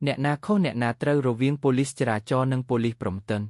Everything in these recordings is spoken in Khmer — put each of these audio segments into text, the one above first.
អ្នកណាខុសអ្នកណាត្រូវរវាងប៉ូលីសចរាចរណ៍និងប៉ូលីសព្រំប្រទល់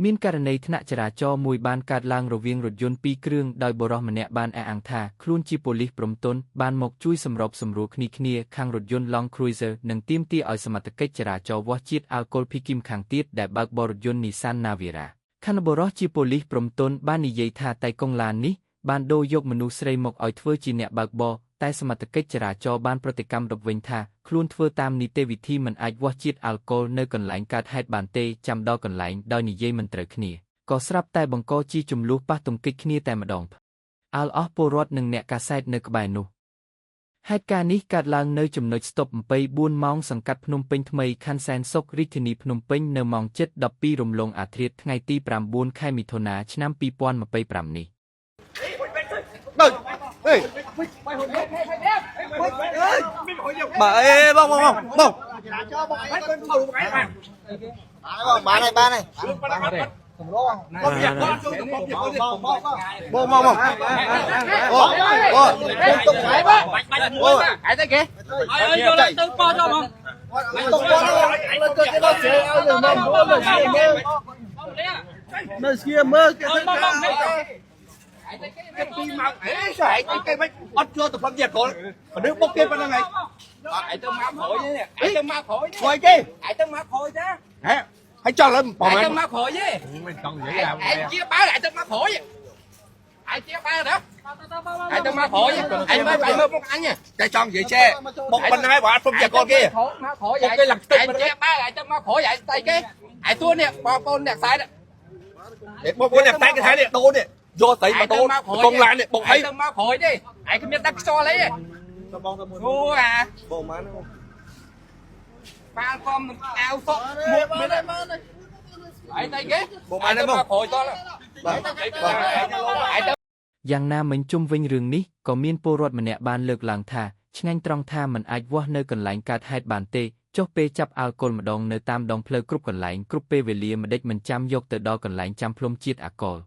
មានករណីថ្នាក់ចរាចរណ៍មួយបានកើតឡើងរវាងរថយន្តពីរគ្រឿងដោយបុរសម្នាក់បានអះអាងថាខ្លួនជាប៉ូលីសព្រំប្រទល់បានមកជួយសម្របសម្រួលគ្នាខាងរថយន្ត Land Cruiser និងទាមទារឲ្យសមត្ថកិច្ចចរាចរណ៍វាស់ជាតិអាល់កុលភីគីមខាងទៀតដែលបើកបររថយន្ត Nissan Navara ខណៈបុរសជាប៉ូលីសព្រំប្រទល់បាននិយាយថាតែកុងឡាននេះបានដូរយកមនុស្សស្រីមកឲ្យធ្វើជាអ្នកបើកបរតែសមត្ថកិច្ចចរាចរណ៍បានប្រតិកម្មរកវិញថាខ្លួនធ្វើតាមនីតិវិធីមិនអាចវាស់ជាតិអាល់កុលនៅកន្លែងកើតហេតុបានទេចាំដល់កន្លែងដោយនិយាយមិនត្រូវគ្នាក៏ស្រាប់តែបង្កជាចំនួនប៉ះទង្គិចគ្នាតែម្ដងអាល់អស់ពលរដ្ឋនិងអ្នកកាសែតនៅក្បែរនោះហេតុការណ៍នេះកើតឡើងនៅចំណុចស្តុប24ម៉ោងសង្កាត់ភ្នំពេញថ្មីខណ្ឌសែនសុខរាជធានីភ្នំពេញនៅម៉ោង 7:12 រំលងអាធ្រាត្រថ្ងៃទី9 ខែមិថុនាឆ្នាំ2025នេះbà ê bông bông bông bà này bông bông bông hãy tới kìa nơi kia mơ cái mấy ớt chưa từ phân diệt rồi mà đứa bốc kia bên đây này ai tao máu phổi chứ ai tao máu phổi coi chứ ai tao máu phổi chứ hãy cho lên ai tao máu phổi chứ ai chia ba lại tao máu phổi ai chia ba đó ai tao máu phổi ai mới phải một anh nha chạy tròn vậy xe một bên hai bọn phân diệt con kia một cái lần ai chia ba lại tao máu phổi vậy tay cái ai tua nè con nè sai đó để con nè tay cái thái nè đô nè do tay mà đô con lại nè bột ai tao máu phổi đi ai không biết đắc so lấy ngu à bộ má nó pha con ao phốt một bên đây ai tay ghế bộ ai tao máu phổi to lắm យ៉ាងណាមិញជុំវិញរឿងនេះក៏មានពលរដ្ឋម្នាក់បានលើកឡើងថាឆ្ងាញ់ត្រង់ថាមិនអាចវាស់នៅកន្លែងកើតហេតុបានទេចុះពេលចាប់អាល់កុលម្ដងនៅតាមដងផ្លូវគ្រប់កន្លែងគ្រប់ពេលវេលាមិនដេចមិនចាំយកទៅដល់កន្លែងចាំភ្លុំជាតិអាល់កុល